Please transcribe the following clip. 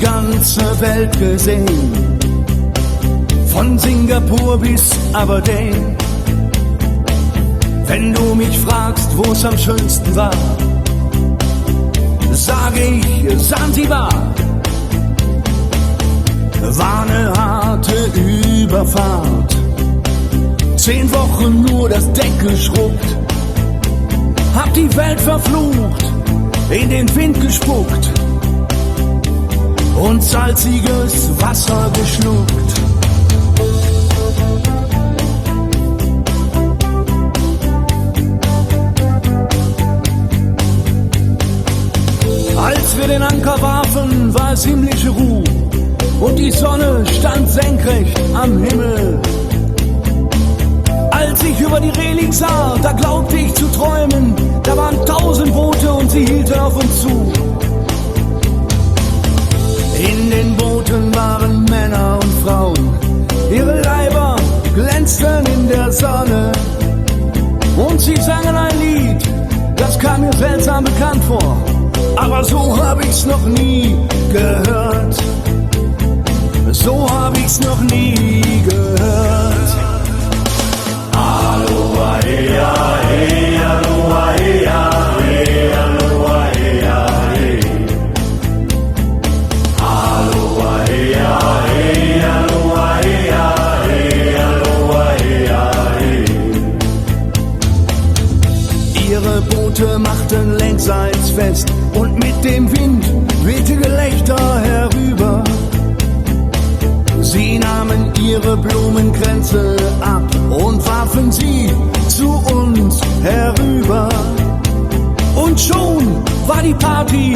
ganze Welt gesehen, von Singapur bis Aberdeen. Wenn du mich fragst, wo's am schönsten war, sage ich Sansibar. War ne harte Überfahrt, 10 Wochen nur das Deck geschrubbt, hab die Welt verflucht, in den Wind gespuckt und salziges Wasser geschluckt. Als wir den Anker warfen, war es himmlische Ruhe und die Sonne stand senkrecht am Himmel. Als ich über die Reling sah, da glaubte ich zu träumen, da waren 1000 Boote und sie hielten auf uns zu. In den Booten waren Männer und Frauen, ihre Leiber glänzten in der Sonne und sie sangen ein Lied, das kam mir seltsam bekannt vor, aber so hab ich's noch nie gehört. So hab ich's noch nie gehört. Aloha, ea, ea, aloha, ea, ea, aloha, ea, ea. Aloha, ea, ea, aloha, ea, ea, aloha, ea, ea. Ihre Boote machten längsseits fest und mit dem Wind wehte Gelächter herüber. Sie nahmen ihre Blumenkränze ab und warfen sie zu uns herüber. Und schon war die Party